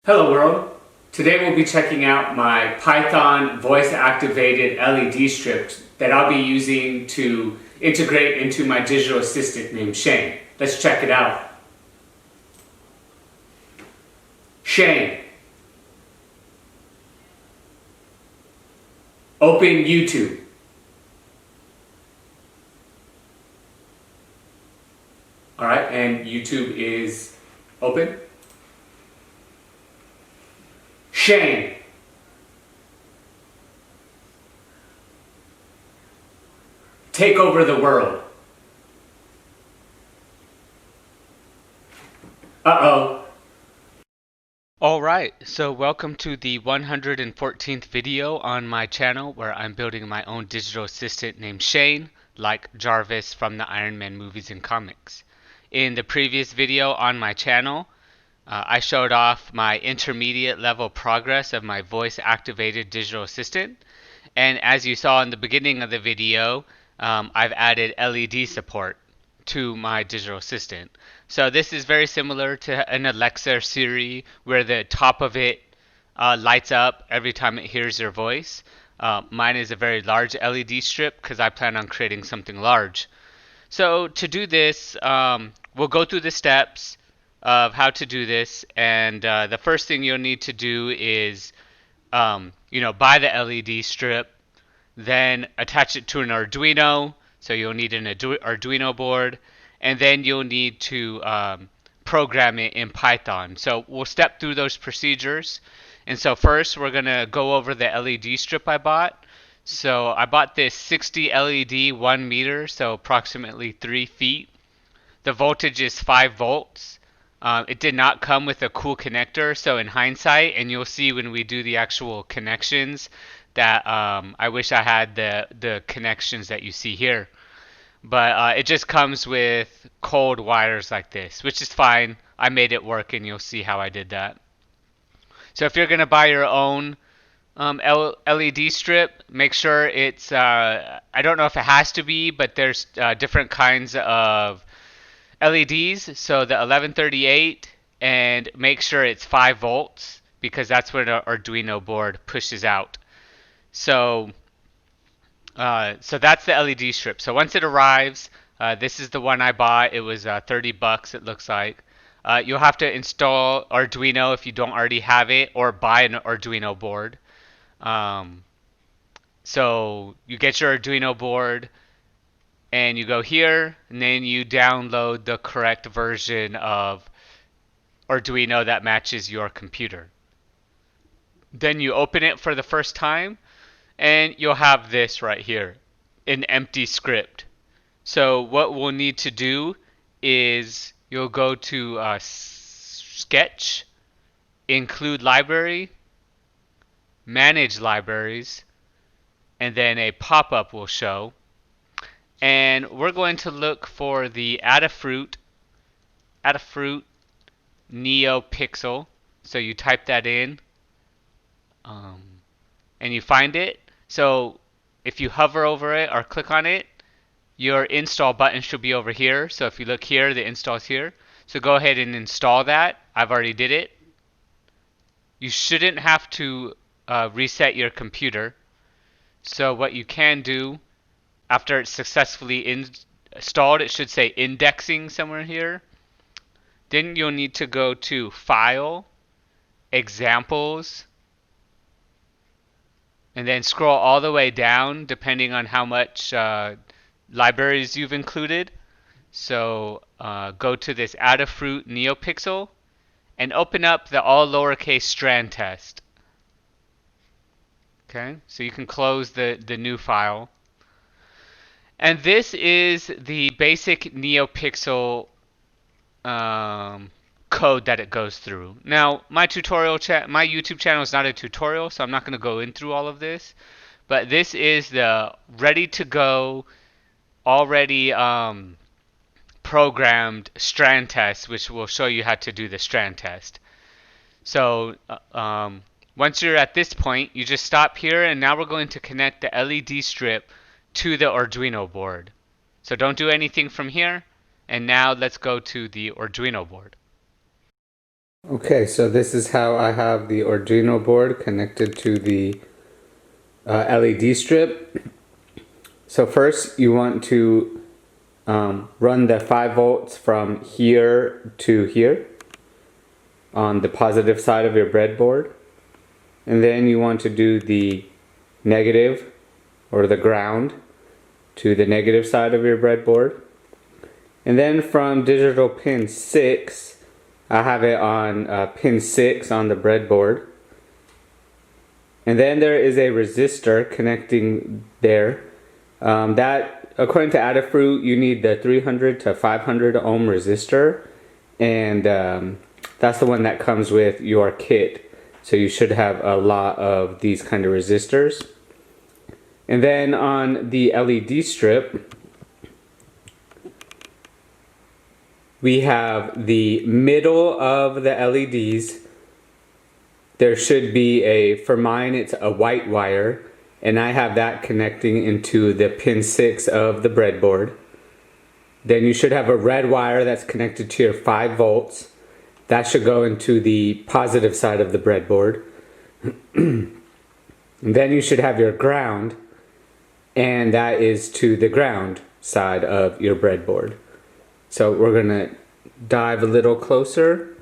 Hello world! Today we'll be checking out my Python voice-activated LED strip that I'll be using to integrate into my digital assistant named Shane. Let's check it out. Shane, open YouTube. Alright, and YouTube is open. Shane, take over the world. Uh-oh. Alright, so welcome to the 114th video on my channel where I'm building my own digital assistant named Shane, like Jarvis from the Iron Man movies and comics. In the previous video on my channel, I showed off my intermediate level progress of my voice activated digital assistant, and as you saw in the beginning of the video, I've added LED support to my digital assistant. So this is very similar to an Alexa or Siri where the top of it lights up every time it hears your voice. Mine is a very large LED strip because I plan on creating something large. So to do this, we'll go through the steps of how to do this, and the first thing you'll need to do is buy the LED strip, then attach it to an Arduino. So you'll need an Arduino board, and then you'll need to program it in Python. So we'll step through those procedures. And so first we're going to go over the LED strip I bought. So I bought this 60 LED 1 meter, so approximately 3 feet. The voltage is 5 volts. It did not come with a cool connector, so in hindsight, and you'll see when we do the actual connections, that I wish I had the connections that you see here. But it just comes with cold wires like this, which is fine. I made it work, and you'll see how I did that. So if you're going to buy your own LED strip, make sure it's, I don't know if it has to be, but there's different kinds of LEDs. So the 1138, and make sure it's 5 volts because that's what our Arduino board pushes out. So that's the LED strip. So once it arrives, this is the one I bought. It was 30 bucks, it looks like. You'll have to install Arduino if you don't already have it, or buy an Arduino board. So you get your Arduino board, and you go here, and then you download the correct version of Arduino that matches your computer. Then you open it for the first time, and you'll have this right here, an empty script. So what we'll need to do is you'll go to Sketch, Include Library, Manage Libraries, and then a pop-up will show. And we're going to look for the Adafruit Neopixel. So you type that in, and you find it. So if you hover over it or click on it, your install button should be over here. So if you look here, the install is here. So go ahead and install that. I've already did it. You shouldn't have to reset your computer. So what you can do after it's successfully installed, it should say indexing somewhere here. Then you'll need to go to File, Examples, and then scroll all the way down depending on how much libraries you've included. So go to this Adafruit Neopixel and open up the all lowercase Strand Test. Okay, so you can close the new file. And this is the basic NeoPixel code that it goes through. Now, my YouTube channel is not a tutorial, so I'm not going to go in through all of this. But this is the ready to go, already programmed Strand Test, which will show you how to do the Strand Test. So once you're at this point, you just stop here, and now we're going to connect the LED strip to the Arduino board. So don't do anything from here. And now let's go to the Arduino board. Okay, so this is how I have the Arduino board connected to the LED strip. So first you want to run the 5 volts from here to here on the positive side of your breadboard. And then you want to do the negative or the ground to the negative side of your breadboard. And then from digital pin 6, I have it on pin 6 on the breadboard. And then there is a resistor connecting there. That, according to Adafruit, you need the 300 to 500 ohm resistor. And that's the one that comes with your kit. So you should have a lot of these kind of resistors. And then on the LED strip, we have the middle of the LEDs. There should be for mine it's a white wire, and I have that connecting into the pin 6 of the breadboard. Then you should have a red wire that's connected to your 5 volts. That should go into the positive side of the breadboard. And then you should have your ground, and that is to the ground side of your breadboard. So we're gonna dive a little closer.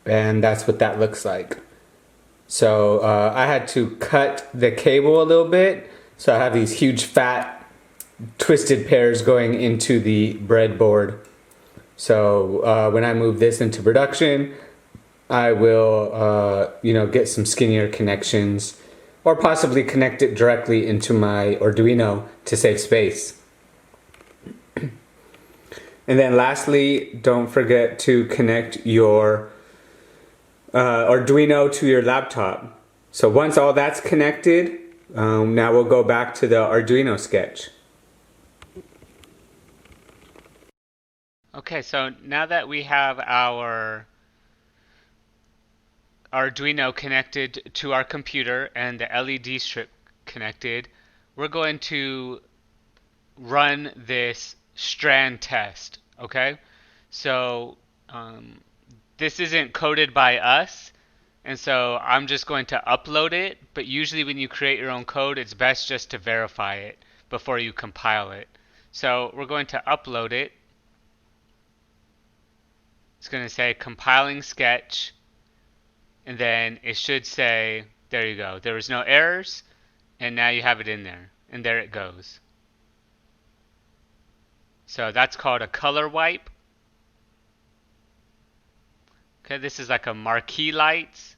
And that's what that looks like. So I had to cut the cable a little bit. So I have these huge fat twisted pairs going into the breadboard. So when I move this into production, I will get some skinnier connections, or possibly connect it directly into my Arduino to save space. And then lastly, don't forget to connect your Arduino to your laptop. So once all that's connected, now we'll go back to the Arduino sketch. Okay, so now that we have our Arduino connected to our computer and the LED strip connected, we're going to run this strand test, okay? So this isn't coded by us, and so I'm just going to upload it, but usually when you create your own code, it's best just to verify it before you compile it. So we're going to upload it. It's going to say compiling sketch, and then it should say, there you go, there was no errors, and now you have it in there, and there it goes. So that's called a color wipe. Okay, this is like a marquee lights.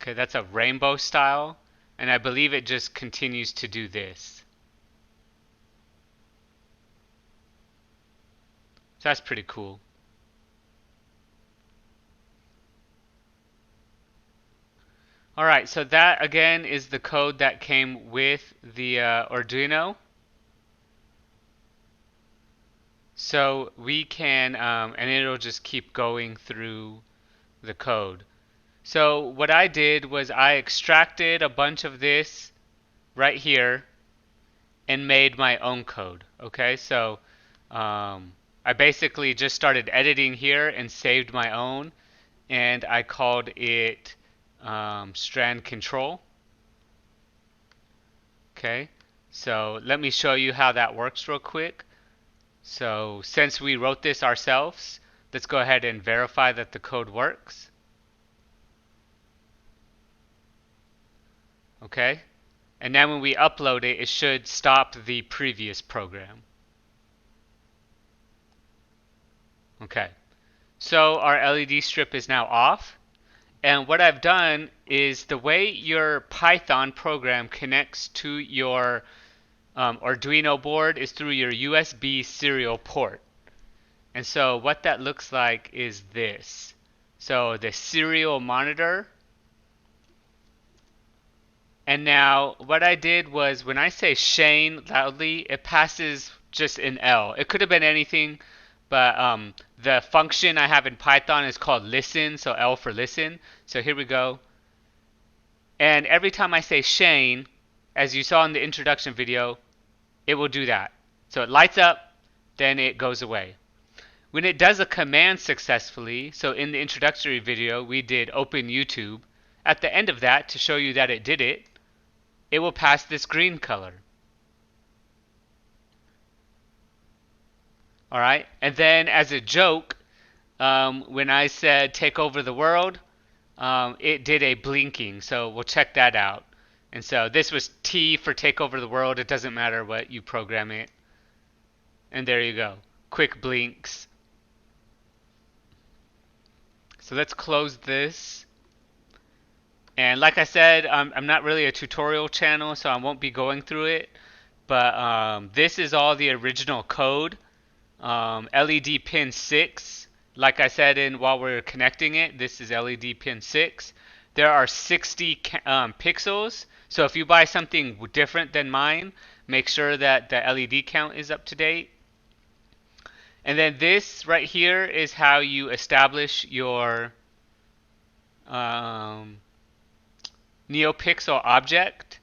Okay, that's a rainbow style, and I believe it just continues to do this. So that's pretty cool. Alright, so that again is the code that came with the Arduino. So we can, and it'll just keep going through the code. So what I did was I extracted a bunch of this right here and made my own code. Okay, so I basically just started editing here and saved my own, and I called it strand control. Okay, so let me show you how that works real quick. So since we wrote this ourselves, let's go ahead and verify that the code works. Okay, and then when we upload it, it should stop the previous program. Okay, so our LED strip is now off. And what I've done is the way your Python program connects to your Arduino board is through your USB serial port. And so what that looks like is this. So the serial monitor. And now what I did was when I say Shane loudly, it passes just an L. It could have been anything, but the function I have in Python is called listen, so L for listen. So here we go. And every time I say Shane, as you saw in the introduction video, it will do that. So it lights up, then it goes away. When it does a command successfully, so in the introductory video we did open YouTube, at the end of that, to show you that it did it, it will pass this green color. Alright, and then as a joke, when I said take over the world, it did a blinking, so we'll check that out. And so this was T for take over the world. It doesn't matter what you program it. And there you go. Quick blinks. So let's close this. And like I said, I'm not really a tutorial channel, so I won't be going through it. But this is all the original code. LED pin 6. Like I said while we're connecting it, this is LED pin 6. There are 60 pixels. So if you buy something different than mine, make sure that the LED count is up to date. And then this right here is how you establish your Neopixel object.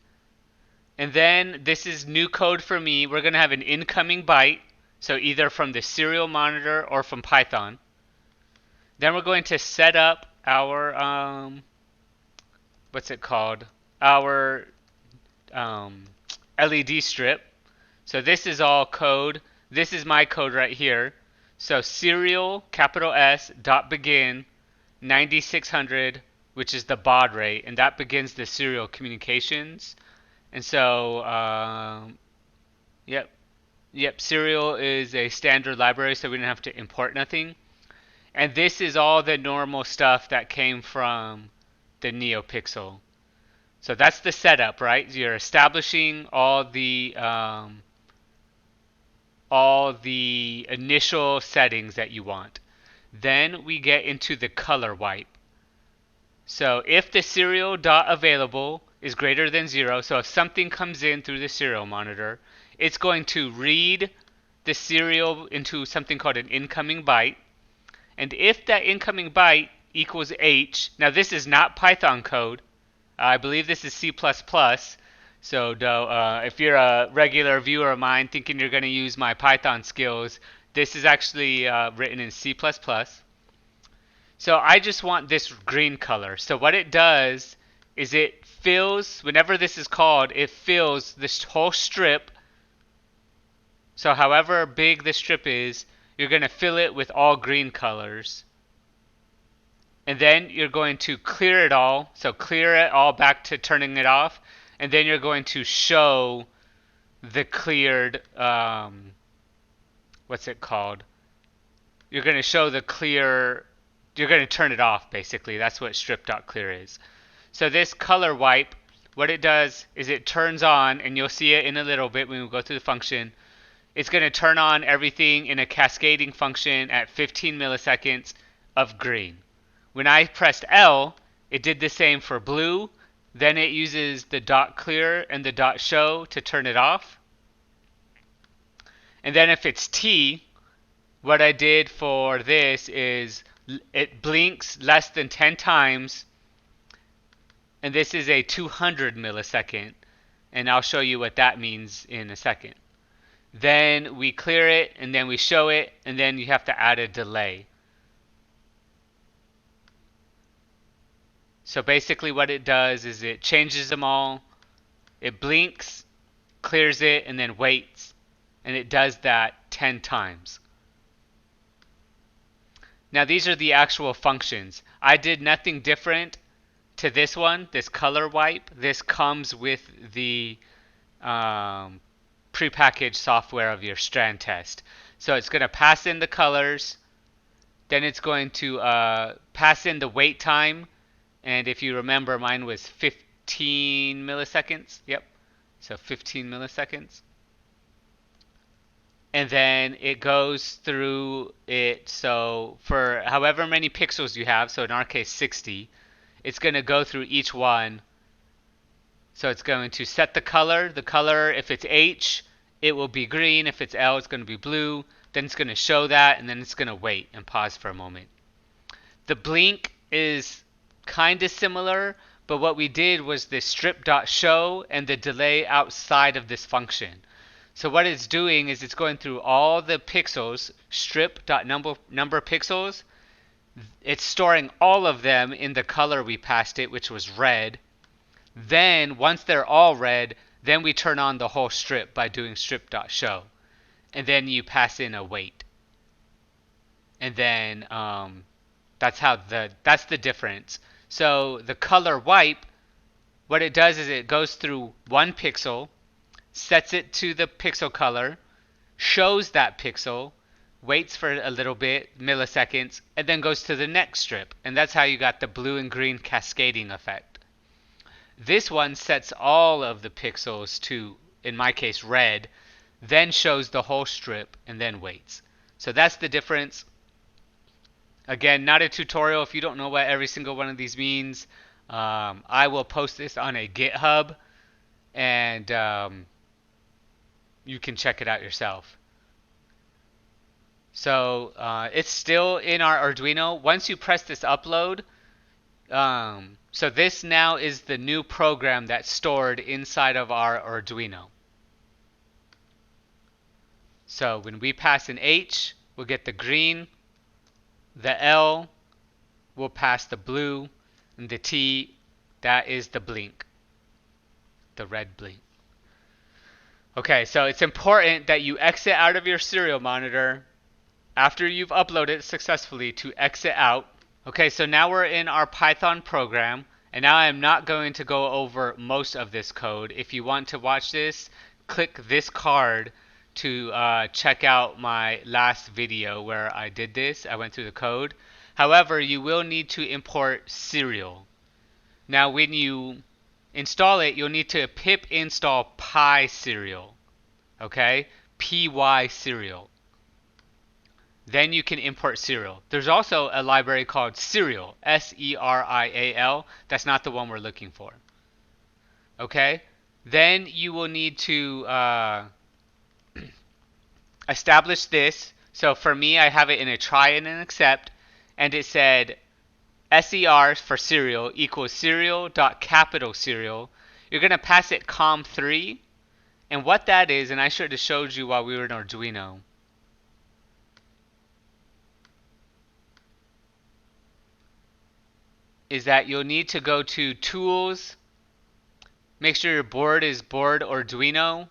And then this is new code for me. We're going to have an incoming byte, so either from the serial monitor or from Python. Then we're going to set up our, what's it called? Our LED strip. So this is all code. This is my code right here. So serial, capital S, dot begin, 9600, which is the baud rate, and that begins the serial communications. And so, yep, serial is a standard library, so we don't have to import nothing. And this is all the normal stuff that came from the Neopixel. So that's the setup, right? You're establishing all the initial settings that you want. Then we get into the color wipe. So if the serial dot available is greater than 0, so if something comes in through the serial monitor, it's going to read the serial into something called an incoming byte. And if that incoming byte equals H, now this is not Python code. I believe this is C++. So if you're a regular viewer of mine thinking you're going to use my Python skills, this is actually written in C++. So I just want this green color. So what it does is it fills, whenever this is called, it fills this whole strip. So however big the strip is, you're going to fill it with all green colors. And then you're going to clear it all. So clear it all back to turning it off. And then you're going to show the cleared, what's it called? You're going to show the clear, you're going to turn it off basically. That's what strip.clear is. So this color wipe, what it does is it turns on, and you'll see it in a little bit when we go through the function. It's going to turn on everything in a cascading function at 15 milliseconds of green. When I pressed L, it did the same for blue. Then it uses the dot clear and the dot show to turn it off. And then if it's T, what I did for this is it blinks less than 10 times. And this is a 200 millisecond. And I'll show you what that means in a second. Then we clear it, and then we show it, and then you have to add a delay. So basically what it does is it changes them all, it blinks, clears it, and then waits. And it does that 10 times. Now these are the actual functions. I did nothing different to this one, this color wipe. This comes with the prepackaged software of your Strand Test. So it's going to pass in the colors, then it's going to pass in the wait time. And if you remember, mine was 15 milliseconds. Yep. So 15 milliseconds. And then it goes through it. So for however many pixels you have, so in our case 60, it's going to go through each one. So it's going to set the color. The color, if it's H, it will be green. If it's L, it's going to be blue. Then it's going to show that, and then it's going to wait and pause for a moment. The blink is kind of similar, but what we did was the strip.show and the delay outside of this function. So what it's doing is it's going through all the pixels, strip.number pixels. It's storing all of them in the color we passed it, which was red. Then once they're all red, then we turn on the whole strip by doing strip.show. And then you pass in a weight. And then that's the difference. So the color wipe, what it does is it goes through one pixel, sets it to the pixel color, shows that pixel, waits for a little bit, milliseconds, and then goes to the next strip. And that's how you got the blue and green cascading effect. This one sets all of the pixels to, in my case, red, then shows the whole strip, and then waits. So that's the difference. Again, not a tutorial if you don't know what every single one of these means. I will post this on a GitHub, and you can check it out yourself. So it's still in our Arduino. Once you press this upload, so this now is the new program that's stored inside of our Arduino. So when we pass an H, we'll get the green. The L will pass the blue. And the T, that is the blink. The red blink. Okay, so it's important that you exit out of your serial monitor after you've uploaded successfully to exit out. Okay, so now we're in our Python program, and now I'm not going to go over most of this code. If you want to watch this, click this card to check out my last video where I did this. I went through the code. However, you will need to import serial. Now when you install it, you'll need to pip install py serial. Okay? py serial. Then you can import serial. There's also a library called serial, S-E-R-I-A-L. That's not the one we're looking for. Okay? Then you will need to establish this. So for me, I have it in a try and an accept, and it said ser for serial equals serial.capital serial. You're going to pass it com3, and what that is, and I should have showed you while we were in Arduino, is that you'll need to go to Tools, make sure your board is Board Arduino,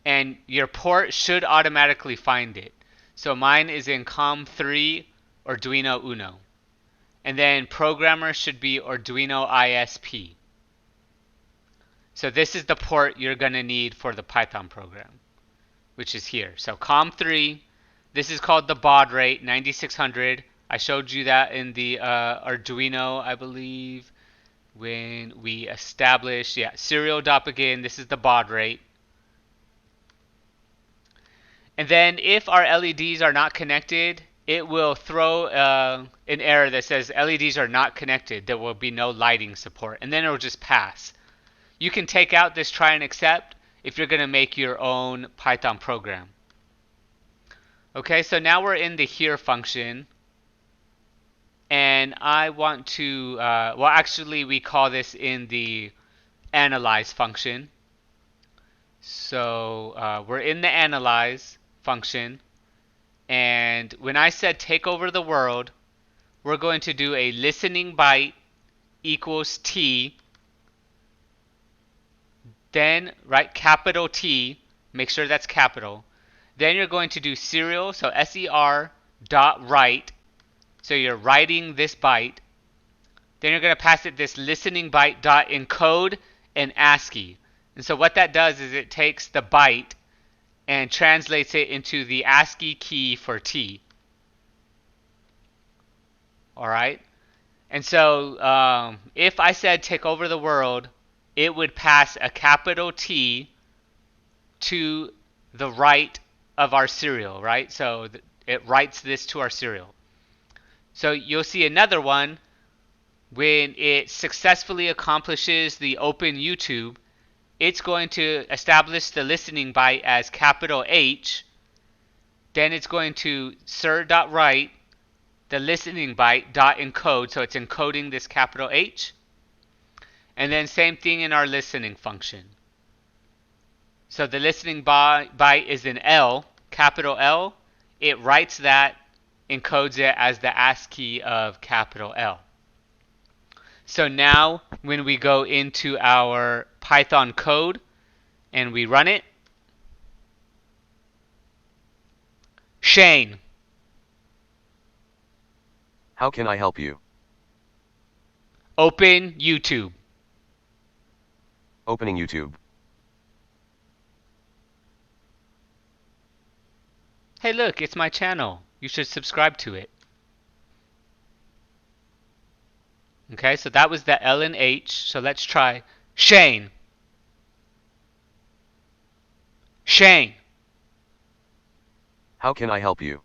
and your port should automatically find it. So mine is in COM3 Arduino Uno. And then programmer should be Arduino ISP. So this is the port you're going to need for the Python program, which is here. So COM3, this is called the baud rate, 9600. I showed you that in the Arduino, I believe, when we established, serial.begin, this is the baud rate. And then if our LEDs are not connected, it will throw an error that says LEDs are not connected. There will be no lighting support, and then it will just pass. You can take out this try and accept if you're going to make your own Python program. Okay, so now we're in the here function, and I want to, well actually we call this in the analyze function. So we're in the analyze function, and when I said take over the world, we're going to do a listening byte equals T, then capital T, make sure that's capital. Then you're going to do serial, so ser dot write, so you're writing this byte. Then you're going to pass it this listening byte dot encode and ASCII. And so what that does is it takes the byte and translates it into the ASCII key for T. Alright? And so if I said take over the world, it would pass a capital T to the right of our serial, right? So it writes this to our serial. So you'll see another one when it successfully accomplishes the open YouTube. It's going to establish the listening byte as capital H. Then it's going to ser.write the listening byte dot encode, so it's encoding this capital H. And then same thing in our listening function. So the listening byte is an L, capital L. It writes that, encodes it as the ASCII of capital L. So now when we go into our Python code and we run it, Shane, How can I help you? open YouTube. Opening YouTube. Hey look, it's my channel. You should subscribe to it. Okay, so that was the L and H. So let's try Shane. Shane, How can I help you?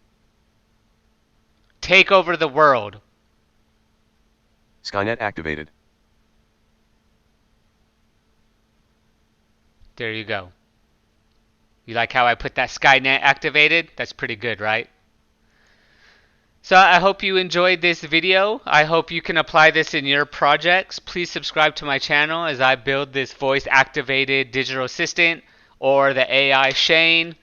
take over the world. Skynet activated. There you go. You like how I put that Skynet activated? That's pretty good, right? So I hope you enjoyed this video. I hope you can apply this in your projects. Please subscribe to my channel as I build this voice activated digital assistant or the AI Shane.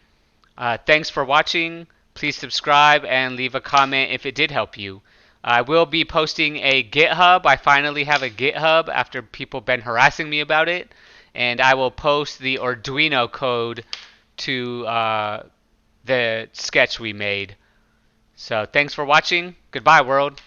Thanks for watching. Please subscribe and leave a comment if it did help you. I will be posting a GitHub. I finally have a GitHub after people been harassing me about it. And I will post the Arduino code to the sketch we made. So thanks for watching. Goodbye, world.